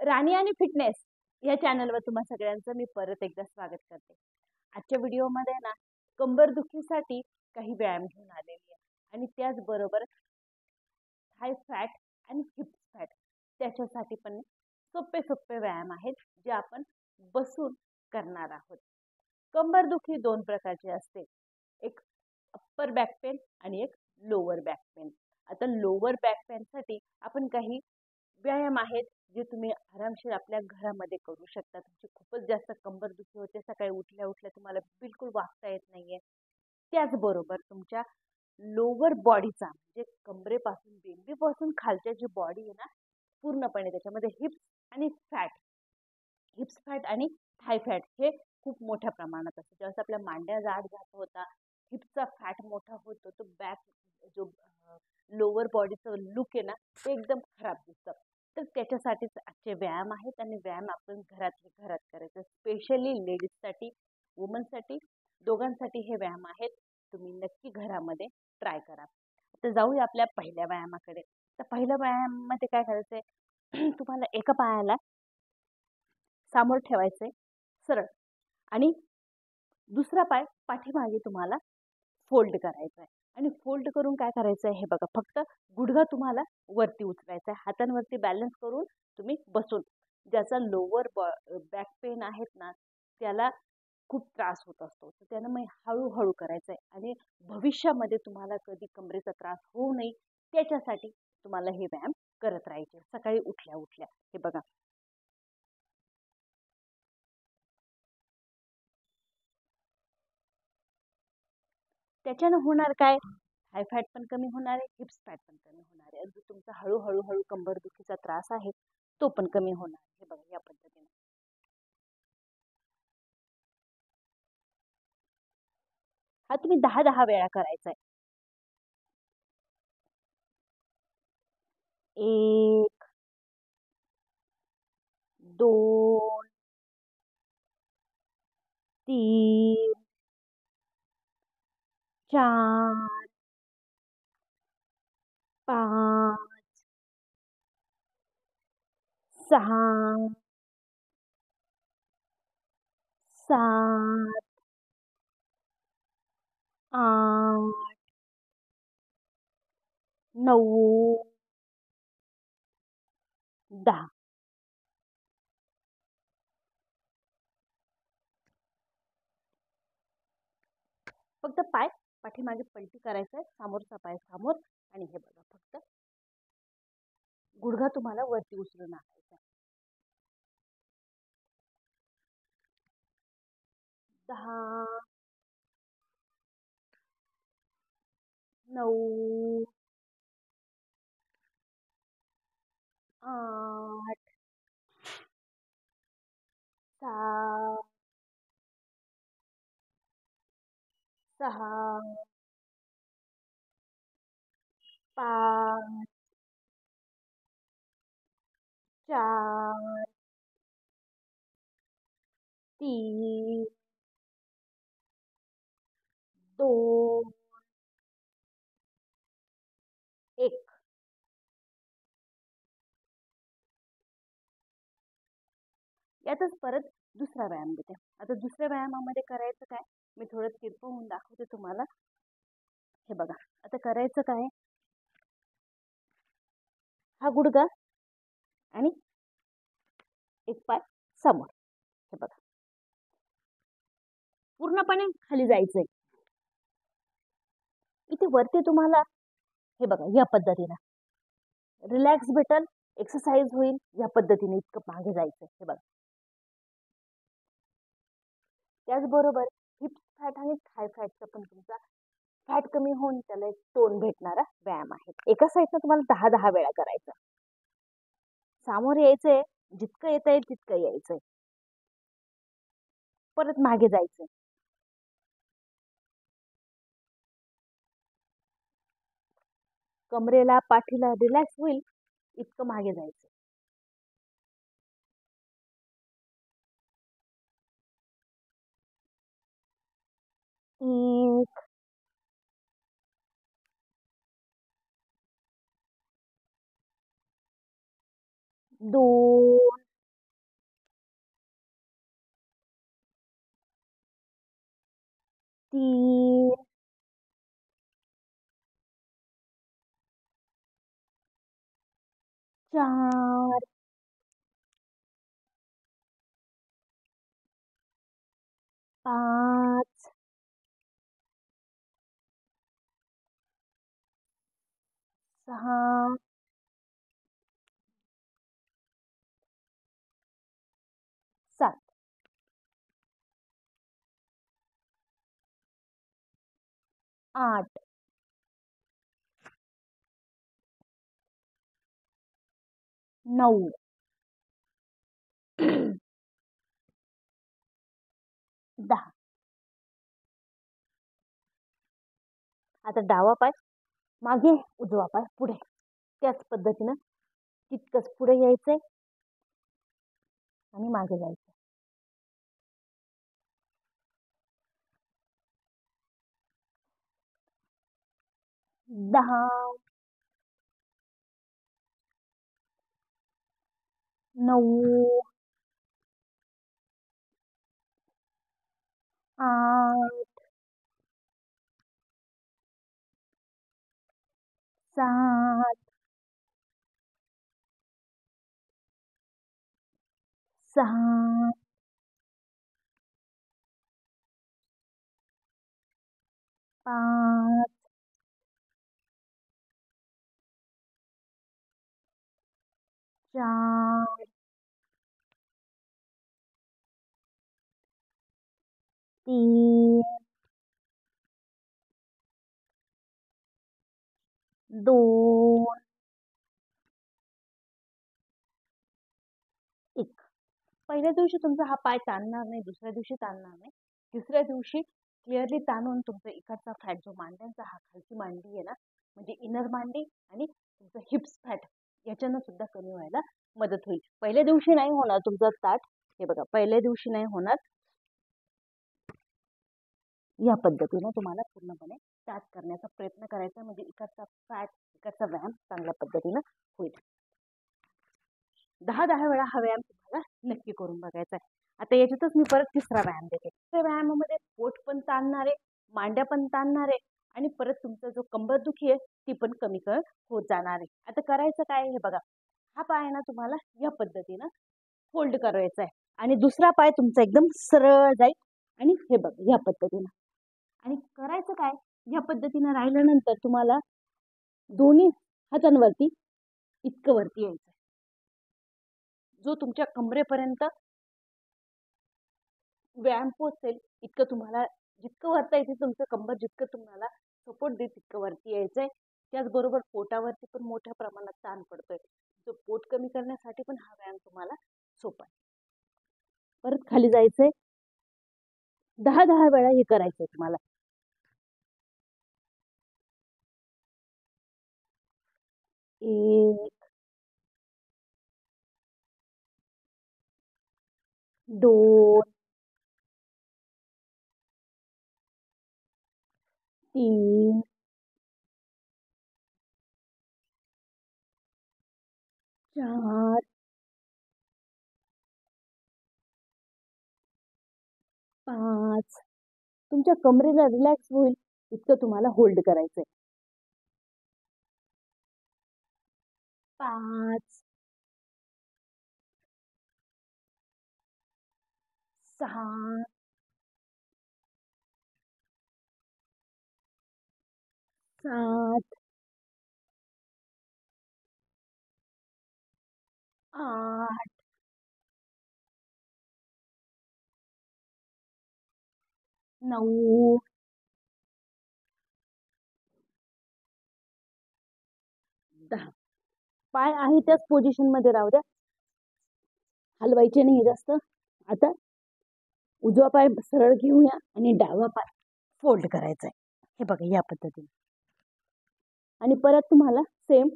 राणी आणि फिटनेस या चॅनलवर तुम्हा सगळ्यांचं मी परत एकदा स्वागत करते. आजच्या व्हिडिओमध्ये ना कंबरदुखीसाठी काही व्यायाम घेऊन आलेली आहे आणि त्याचबरोबर थाय फॅट आणि हिप्स फॅट त्याच्यासाठी पण सोपे सोपे व्यायाम आहेत जे आपण बसून करणार आहोत. कंबरदुखी दोन प्रकारची असते, एक अप्पर बॅक पेन आणि एक लोअर बॅक पेन. आता लोअर बॅक पेनसाठी आपण काही व्यायाम आहेत जे तुम्ही आरामशीर आपल्या घरामध्ये करू शकता. तुमची खूपच जास्त कंबरदुखी होते, सकाळी उठल्या उठल्या तुम्हाला बिलकुल वाकता येत नाहीये, त्याचबरोबर तुमच्या लोअर बॉडीचा म्हणजे कमरेपासून बेंबीपासून खालच्या जी बॉडी आहे ना पूर्णपणे त्याच्यामध्ये हिप्स फॅट आणि थाय फॅट हे खूप मोठ्या प्रमाणात असतं. ज्यावेळेस आपल्या मांड्या जाड जात होता, हिपचा फॅट मोठा होतो, तो बॅक जो लोअर बॉडीचं लुक आहे ना ते एकदम खराब दिसतं. तर त्याच्यासाठीच आजचे व्यायाम आहेत आणि व्यायाम आपण घरातल्या घरात करायचं. स्पेशली लेडीजसाठी, वुमनसाठी, दोघांसाठी हे व्यायाम आहेत. तुम्ही नक्की घरामध्ये ट्राय करा. आता जाऊया आपल्या पहिल्या व्यायामाकडे. तर पहिल्या व्यायामामध्ये काय करायचंय तुम्हाला एका पायाला समोर ठेवायचंय सरळ आणि दुसरा पाय पाठीमागे तुम्हाला फोल्ड करायचा आहे. आणि फोल्ड करून काय करायचं आहे हे बघा, फक्त गुडघा तुम्हाला वरती उचलायचा आहे. हातांवरती बॅलन्स करून तुम्ही बसून, ज्याचा लोअर बॅक पेन आहेत ना त्याला खूप त्रास होत असतो, तर त्यानं मग हळूहळू करायचं आहे. आणि भविष्यामध्ये तुम्हाला कधी कमरेचा त्रास होऊ नये त्याच्यासाठी तुम्हाला हे व्यायाम करत राहायचे सकाळी उठल्या उठल्या. हे बघा, त्याच्यानं होणार काय, हाय फॅट पण कमी होणार आहे, हिप्स फॅट पण कमी होणार आहे, अगदी तुमचा हळूहळू हळू कंबरदुखीचा त्रास आहे तो पण कमी होणार. हे बघा या पद्धतीने. हा तुम्ही 10-10 वेळा करायचा आहे. 1 2 3 4 5 6 7 8 9 10. फक्त पाय पाठीमागे पलटी करायचा आहे, समोरचा पाय समोर. आणि हे बघा, फक्त गुडघा तुम्हाला वरती उचलून आणायचा आहे. 10 9 8 7 6 5 4 3 2 1. यातच परत दुसरा व्यायाम देते. आता दुसऱ्या व्यायामामध्ये करायचं काय, मी थोडं तिरपं होऊन दाखवते तुम्हाला. हे बघा, आता करायचं काय, हा गुडघा आणि एक पाय समोर. हे बघा, पूर्णपणे खाली जायचंय. इथे वरती तुम्हाला हे बघा या पद्धतीने रिलॅक्स भेटल, एक्सरसाइज होईल, या पद्धतीने इतकं मागे जायचंय. हे बघा, त्याचबरोबर हिप्स फॅट आणि थाय फॅटचा पण तुमचा फॅट कमी होऊन त्याला एक टोन भेटणारा व्यायाम आहे. एका साईडनं तुम्हाला 10-10 वेळा करायचं. समोर यायचंय, जितकं येता येईल तितकं यायचंय, परत मागे जायचंय. कमरेला पाठीला रिलॅक्स होईल इतकं मागे जायचं. 1 2 तीन, चार, पाच, सहा, सात, आठ, नऊ, 10. आता डावा पाय मागे, उजवा पाय पुढे. त्याच पद्धतीनं तितकंच पुढे यायचंय आणि मागे जायचं. 10, 9, 8, 7, 6, 5, 4, 3, 2, 1. पहिल्या दिवशी तुमचा हा पाय ताणणार नाही, दुसऱ्या दिवशी ताणणार नाही, तिसऱ्या दिवशी क्लिअरली ताणून तुमचा इकडचा फॅट जो मांड्यांचा हा खालची मांडी आहे ना, म्हणजे इनर मांडी आणि तुमचं हिप्स फॅट याच्यानं सुद्धा कमी व्हायला मदत होईल. पहिल्या दिवशी नाही होणार तुमचं ताट. हे बघा, पहिल्या दिवशी नाही होणार. या पद्धतीने तुम्हाला पूर्णपणे ताट करण्याचा प्रयत्न करायचा, म्हणजे इकडचा फॅट, इकडचा व्यायाम चांगल्या पद्धतीनं होईल. 10-10 वेळा हा व्यायाम तुम्हाला नक्की करून बघायचा आहे. आता याच्यातच मी परत तिसरा व्यायाम देते. त्या व्यायामामध्ये पोट पण ताणणार आहे, मांड्या पण ताणणार आहे आणि परत तुमचा जो कंबर दुखी आहे ती पण कमी होत जाणार आहे. आता करायचं काय हे बघा, हा पाय ना तुम्हाला या पद्धतीनं फोल्ड करायचा आहे आणि दुसरा पाय तुमचा एकदम सरळ जाईल आणि हे बघ या पद्धतीनं. आणि करायचं काय, या पद्धतीनं राहिल्यानंतर तुम्हाला दोन्ही हातांवरती इतकं वरती यायचं, जो तुमच्या कमरेपर्यंत व्यायाम पोहोचेल इतकं तुम्हाला, जितकं वरता येते तुमचं कंबर जितकं तुम्हाला सपोर्ट देत तितकं वरती यायचंय. त्याचबरोबर पोटावरती पण मोठ्या प्रमाणात ताण पडतोय, जो पोट कमी करण्यासाठी पण हा व्यायाम तुम्हाला सोपा आहे. परत खाली जायचंय, 10-10 वेळा हे करायचंय तुम्हाला. 1, 2, 3, 4, 5. तुमच्या कमरेला रिलॅक्स होईल इतकं तुम्हाला होल्ड करायचंय. 5, 6, 7, 8, 9, 10. पाय आहे त्याच पोझिशन मध्ये राहू द्या, हलवायचे नाही जास्त. आता उजवा पाय सरळ घेऊया आणि डावा पाय फोल्ड करायचा आहे. हे बघा या पद्धतीने. आणि परत तुम्हाला सेम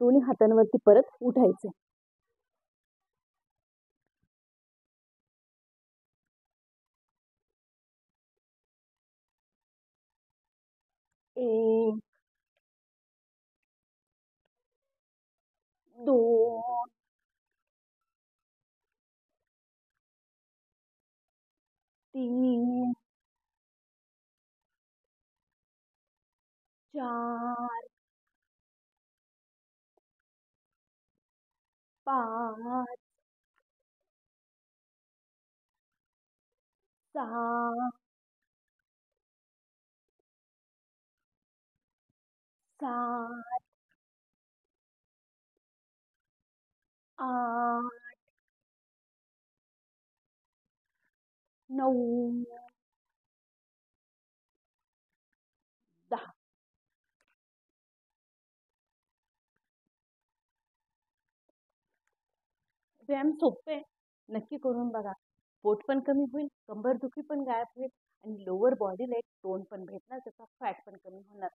दोन्ही हातांवरती परत उठायचे. 1, 2, 3, 4 5 6 7 8 9 10. व्यायाम सोपे आहे. नक्की करून बघा. पोट पण कमी होईल, कंबरदुखी पण गायब होईल आणि लोअर बॉडीला एक टोन पण भेटणार, त्याचा फॅट पण कमी होणार.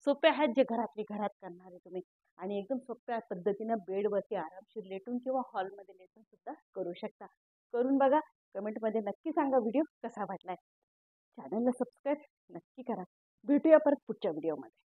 सोपे आहेत जे घरातली घरात करणार आहे तुम्ही आणि एकदम सोप्या पद्धतीनं बेडवरती आरामशीर लेटून किंवा हॉलमध्ये लेटून सुद्धा करू शकता. करून बघा. कमेंटमध्ये नक्की सांगा व्हिडिओ कसा वाटलाय. चॅनलला सबस्क्राईब नक्की करा. भेटूया परत पुढच्या व्हिडिओमध्ये.